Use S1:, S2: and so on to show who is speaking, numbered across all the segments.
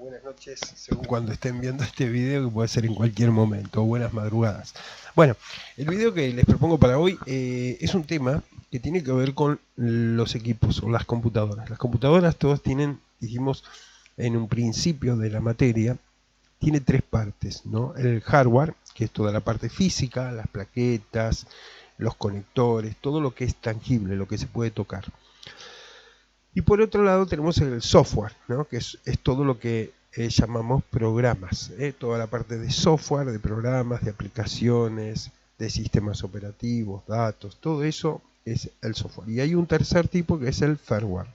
S1: buenas noches, según cuando estén viendo este video, que puede ser en cualquier momento, o buenas madrugadas. Bueno, el video que les propongo para hoy es un tema que tiene que ver con los equipos o las computadoras. Las computadoras todas tienen, dijimos en un principio de la materia, tiene tres partes, ¿no? El hardware, que es toda la parte física, las plaquetas, los conectores, todo lo que es tangible, lo que se puede tocar. Y por otro lado tenemos el software, ¿no? Que es todo lo que llamamos programas, toda la parte de software, de programas, de aplicaciones, de sistemas operativos, datos, todo eso es el software. Y hay un tercer tipo que es el firmware.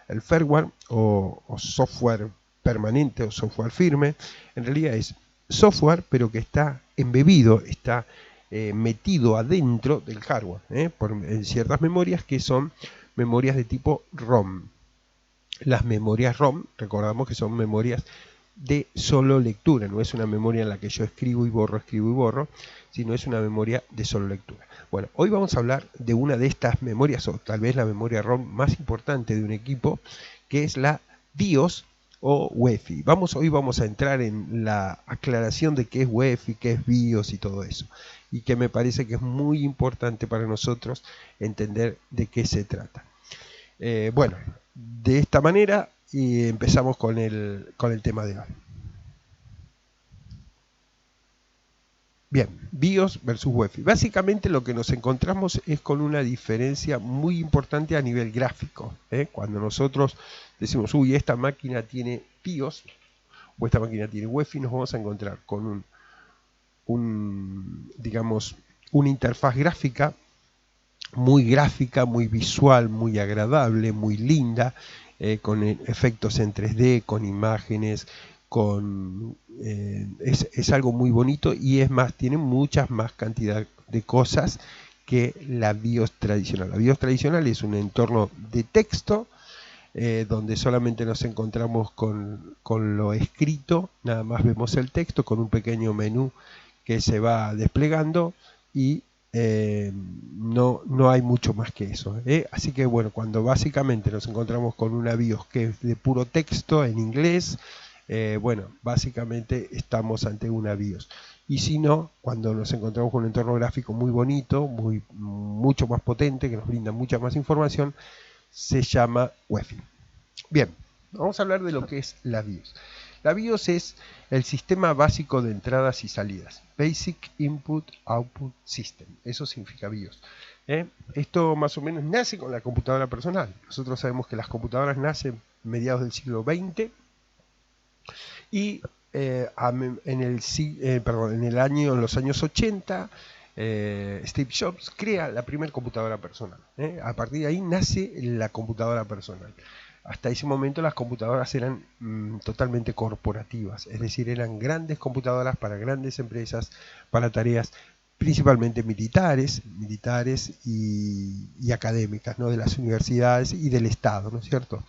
S1: El firmware o software permanente o software firme, en realidad es software pero que está embebido, está metido adentro del hardware, en ciertas memorias que son memorias de tipo ROM. Las memorias ROM, recordamos que son memorias de solo lectura, no es una memoria en la que yo escribo y borro, sino es una memoria de solo lectura. Bueno, hoy vamos a hablar de una de estas memorias, o tal vez la memoria ROM más importante de un equipo, que es la BIOS o UEFI. Hoy vamos a entrar en la aclaración de qué es UEFI, qué es BIOS y todo eso, y que me parece que es muy importante para nosotros entender de qué se trata. Bueno, de esta manera y empezamos con el tema de hoy. Bien, BIOS versus UEFI. Básicamente lo que nos encontramos es con una diferencia muy importante a nivel gráfico. Cuando nosotros decimos, uy, esta máquina tiene BIOS o esta máquina tiene UEFI, nos vamos a encontrar con digamos, una interfaz gráfica, muy visual, muy agradable, muy linda, con efectos en 3D, con imágenes, es algo muy bonito y es más, tiene muchas más cantidad de cosas que la BIOS tradicional. La BIOS tradicional es un entorno de texto donde solamente nos encontramos con lo escrito, nada más vemos el texto con un pequeño menú que se va desplegando y no hay mucho más que eso. Así que bueno, cuando básicamente nos encontramos con una BIOS que es de puro texto en inglés, bueno, básicamente estamos ante una BIOS. Y si no, cuando nos encontramos con un entorno gráfico muy bonito, mucho más potente, que nos brinda mucha más información, se llama UEFI. Bien, vamos a hablar de lo que es la BIOS. La BIOS es el sistema básico de entradas y salidas. Basic Input Output System. Eso significa BIOS. Esto más o menos nace con la computadora personal. Nosotros sabemos que las computadoras nacen mediados del siglo XX y en los años 80 Steve Jobs crea la primera computadora personal. A partir de ahí nace la computadora personal. Hasta ese momento las computadoras eran totalmente corporativas, es decir, eran grandes computadoras para grandes empresas, para tareas principalmente militares y académicas, ¿no? De las universidades y del Estado, ¿no es cierto?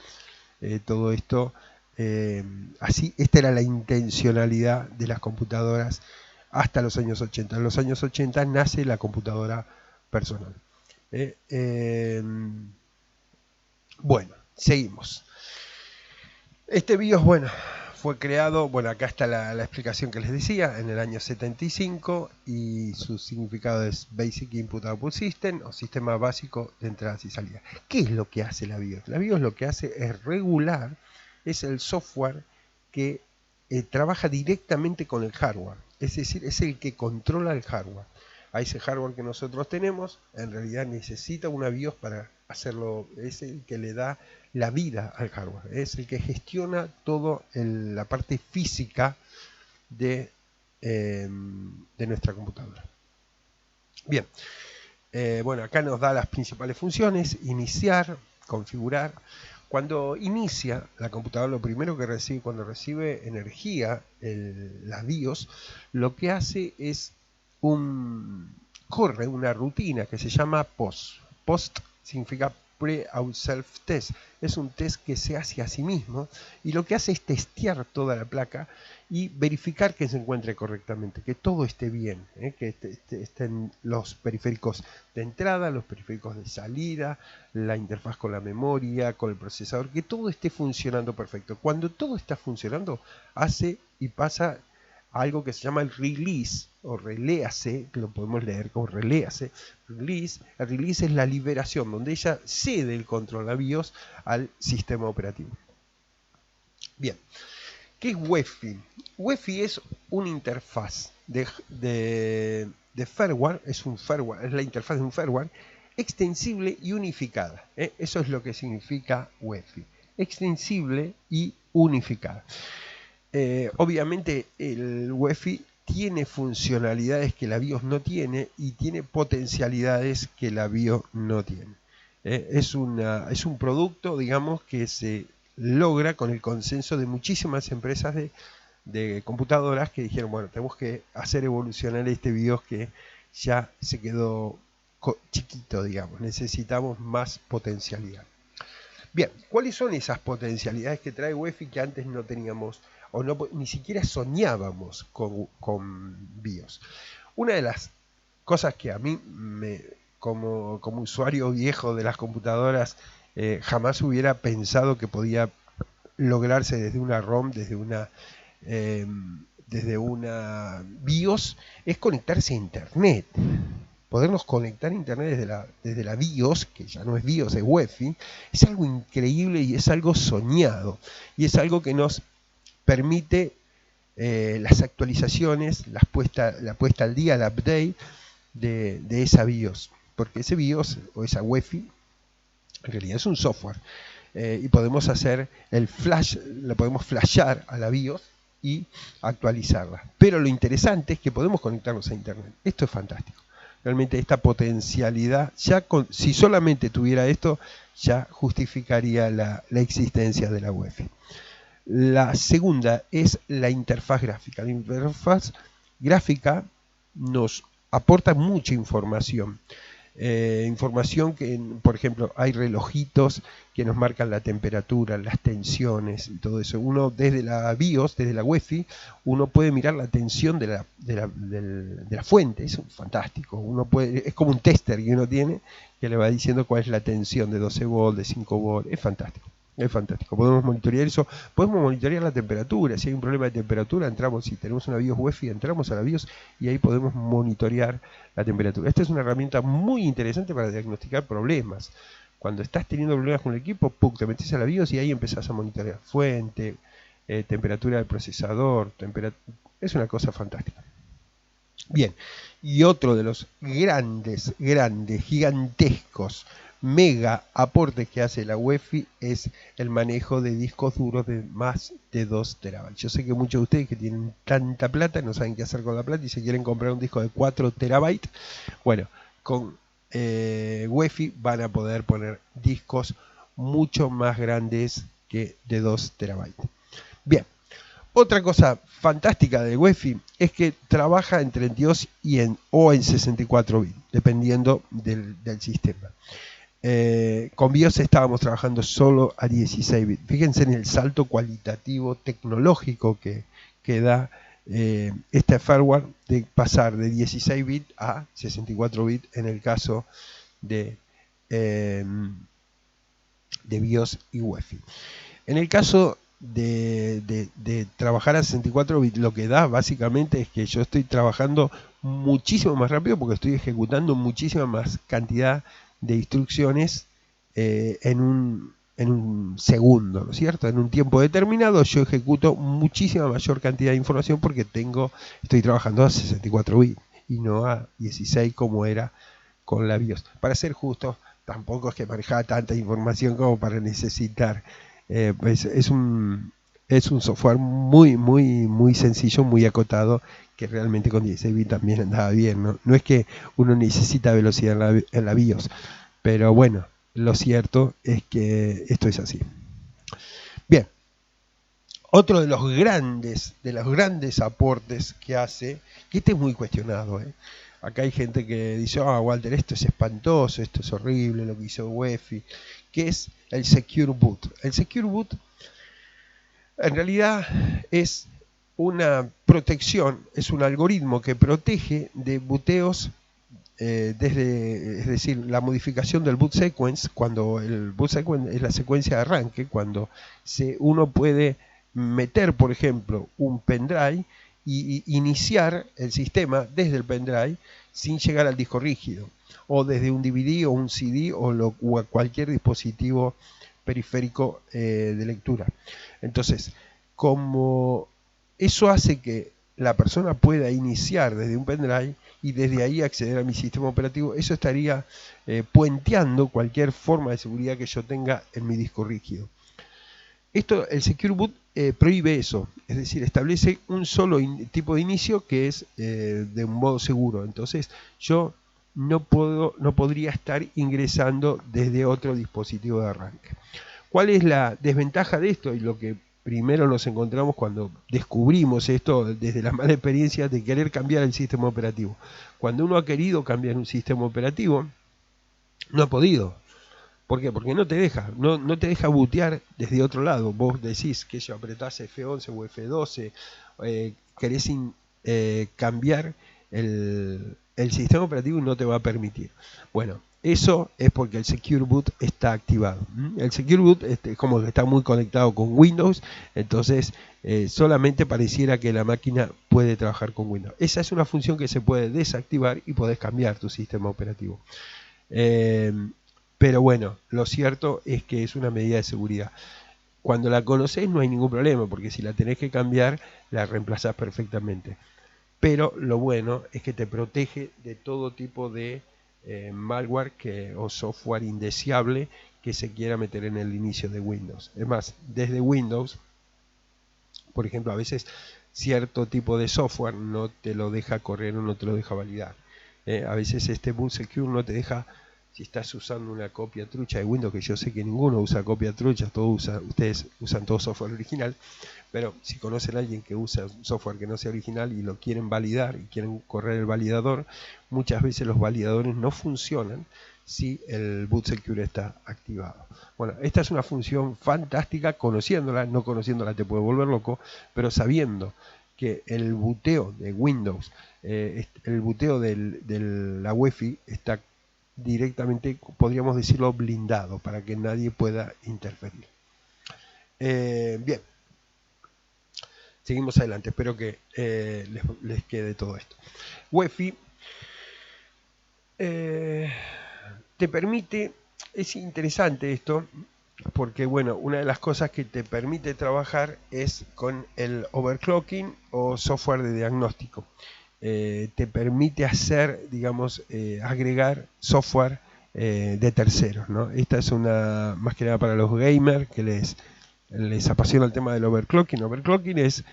S1: Todo esto, así, esta era la intencionalidad de las computadoras hasta los años 80. En los años 80 nace la computadora personal. Bueno, seguimos. Este BIOS, bueno, fue creado, bueno, acá está la explicación que les decía, en el año 75 y su significado es Basic Input Output System o sistema básico de entradas y salidas. ¿Qué es lo que hace la BIOS? La BIOS lo que hace es regular, es el software que trabaja directamente con el hardware, es decir, es el que controla el hardware. A ese hardware que nosotros tenemos, en realidad necesita una BIOS para hacerlo, es el que le da la vida al hardware, es el que gestiona toda la parte física de nuestra computadora. Bien, bueno, acá nos da las principales funciones: iniciar, configurar. Cuando inicia la computadora, lo primero que recibe, cuando recibe energía, la BIOS, lo que hace es corre una rutina que se llama POST. POST significa Pre-Out Self-Test. Es un test que se hace a sí mismo y lo que hace es testear toda la placa y verificar que se encuentre correctamente, que todo esté bien, que estén los periféricos de entrada, los periféricos de salida, la interfaz con la memoria, con el procesador, que todo esté funcionando perfecto. Cuando todo está funcionando, hace y pasa algo que se llama el release o reléase, que lo podemos leer como reléase. Release, el release es la liberación, donde ella cede el control a BIOS al sistema operativo. Bien, ¿qué es UEFI? UEFI es una interfaz de firmware, es la interfaz de un firmware extensible y unificada. Eso es lo que significa UEFI, extensible y unificada. Obviamente el UEFI tiene funcionalidades que la BIOS no tiene y tiene potencialidades que la BIOS no tiene. Es un producto, digamos, que se logra con el consenso de muchísimas empresas de computadoras que dijeron, bueno, tenemos que hacer evolucionar este BIOS que ya se quedó chiquito, digamos, necesitamos más potencialidad. Bien, ¿cuáles son esas potencialidades que trae UEFI que antes no teníamos o no, ni siquiera soñábamos con BIOS? Una de las cosas que a mí, como usuario viejo de las computadoras, jamás hubiera pensado que podía lograrse desde una ROM, desde una BIOS, es conectarse a Internet. Podernos conectar a Internet desde la BIOS, que ya no es BIOS, es UEFI, es algo increíble y es algo soñado. Y es algo que nos permite las actualizaciones, la puesta al día, el update de esa BIOS. Porque ese BIOS o esa UEFI en realidad es un software. Y podemos hacer el flash, lo podemos flashear a la BIOS y actualizarla. Pero lo interesante es que podemos conectarnos a Internet. Esto es fantástico. Realmente esta potencialidad, si solamente tuviera esto, ya justificaría la existencia de la UEFI. La segunda es la interfaz gráfica. La interfaz gráfica nos aporta mucha información. Información que, por ejemplo, hay relojitos que nos marcan la temperatura, las tensiones y todo eso. Uno desde la BIOS, desde la UEFI, uno puede mirar la tensión de la fuente. Es fantástico. Es como un tester que uno tiene que le va diciendo cuál es la tensión de 12 volts, de 5 volts. Es fantástico. Es fantástico, podemos monitorear eso, podemos monitorear la temperatura. Si hay un problema de temperatura, entramos, si tenemos una BIOS UEFI, entramos a la BIOS y ahí podemos monitorear la temperatura. Esta es una herramienta muy interesante para diagnosticar problemas. Cuando estás teniendo problemas con el equipo, te metes a la BIOS y ahí empezás a monitorear fuente, temperatura del procesador, es una cosa fantástica. Bien, y otro de los grandes, gigantescos mega aportes que hace la UEFI es el manejo de discos duros de más de 2 terabytes. Yo sé que muchos de ustedes que tienen tanta plata no saben qué hacer con la plata y se quieren comprar un disco de 4 terabytes. Bueno, con UEFI van a poder poner discos mucho más grandes que de 2 terabytes. Bien, otra cosa fantástica de UEFI es que trabaja en 32 o en 64 bits, dependiendo del sistema. Con BIOS estábamos trabajando solo a 16 bits. Fíjense en el salto cualitativo tecnológico que da este firmware de pasar de 16 bits a 64 bits en el caso de BIOS y UEFI. En el caso de trabajar a 64 bits, lo que da básicamente es que yo estoy trabajando muchísimo más rápido porque estoy ejecutando muchísima más cantidad de instrucciones en un segundo, ¿no es cierto? En un tiempo determinado yo ejecuto muchísima mayor cantidad de información porque estoy trabajando a 64 bits y no a 16 como era con la BIOS. Para ser justo, tampoco es que manejaba tanta información como para necesitar. Es un software muy sencillo, muy acotado, que realmente con 16 bits también andaba bien, ¿no? No es que uno necesita velocidad en la BIOS, pero bueno, lo cierto es que esto es así. Bien, otro de los grandes aportes que hace, que este es muy cuestionado, Acá hay gente que dice, Walter, esto es espantoso, esto es horrible, lo que hizo UEFI, que es el Secure Boot. El Secure Boot en realidad es una protección, es un algoritmo que protege de booteos es decir, la modificación del boot sequence, cuando el boot sequence es la secuencia de arranque, cuando uno puede meter, por ejemplo, un pendrive y iniciar el sistema desde el pendrive sin llegar al disco rígido, o desde un DVD o un CD o a cualquier dispositivo periférico de lectura. Entonces, como eso hace que la persona pueda iniciar desde un pendrive y desde ahí acceder a mi sistema operativo, eso estaría puenteando cualquier forma de seguridad que yo tenga en mi disco rígido. Esto, el Secure Boot prohíbe eso, es decir, establece un solo tipo de inicio que es de un modo seguro. Entonces yo no podría estar ingresando desde otro dispositivo de arranque. ¿Cuál es la desventaja de esto? Y lo que primero nos encontramos cuando descubrimos esto desde la mala experiencia de querer cambiar el sistema operativo. Cuando uno ha querido cambiar un sistema operativo, no ha podido. ¿Por qué? Porque no te deja, no te deja bootear desde otro lado. Vos decís que yo apretás F11 o F12, querés cambiar el sistema operativo y no te va a permitir. Bueno, eso es porque el Secure Boot está activado. El Secure Boot es como que está muy conectado con Windows, entonces solamente pareciera que la máquina puede trabajar con Windows. Esa es una función que se puede desactivar y podés cambiar tu sistema operativo. Pero bueno, lo cierto es que es una medida de seguridad. Cuando la conocés no hay ningún problema, porque si la tenés que cambiar, la reemplazás perfectamente. Pero lo bueno es que te protege de todo tipo de malware o software indeseable que se quiera meter en el inicio de Windows. Es más, desde Windows, por ejemplo, a veces cierto tipo de software no te lo deja correr o no te lo deja validar. A veces este Boot Secure no te deja. Si estás usando una copia trucha de Windows, que yo sé que ninguno usa copia trucha, ustedes usan todo software original, pero si conocen a alguien que usa un software que no sea original y lo quieren validar y quieren correr el validador, muchas veces los validadores no funcionan si el Boot Secure está activado. Bueno, esta es una función fantástica, conociéndola, no conociéndola te puede volver loco, pero sabiendo que el buteo de Windows, el buteo de la UEFI está directamente, podríamos decirlo, blindado para que nadie pueda interferir. Bien, seguimos adelante, espero que les quede todo esto. UEFI te permite, es interesante esto, porque bueno, una de las cosas que te permite trabajar es con el overclocking o software de diagnóstico. Te permite hacer, digamos, agregar software de terceros, ¿no? Esta es una, más que nada para los gamers que les apasiona el tema del overclocking. Overclocking es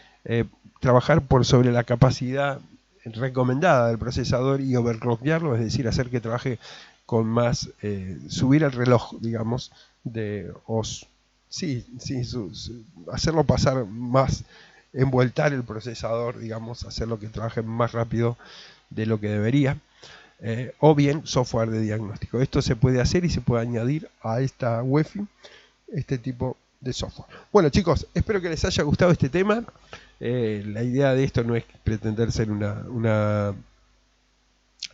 S1: trabajar por sobre la capacidad recomendada del procesador y overclockearlo, es decir, hacer que trabaje con más, subir el reloj, digamos, hacerlo pasar más, envoltar el procesador, digamos, hacerlo que trabaje más rápido de lo que debería, o bien software de diagnóstico. Esto se puede hacer y se puede añadir a esta UEFI este tipo de software. Bueno, chicos, espero que les haya gustado este tema. La idea de esto no es pretender ser una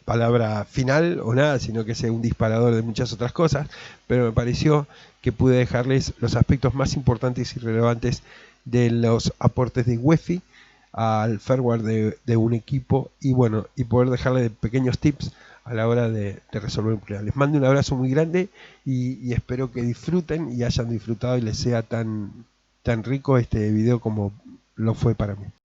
S1: palabra final o nada, sino que sea un disparador de muchas otras cosas, pero me pareció que pude dejarles los aspectos más importantes y relevantes de los aportes de UEFI al firmware de un equipo y bueno, y poder dejarle pequeños tips a la hora de resolver un problema. Les mando un abrazo muy grande y espero que disfruten y hayan disfrutado y les sea tan rico este video como lo fue para mí.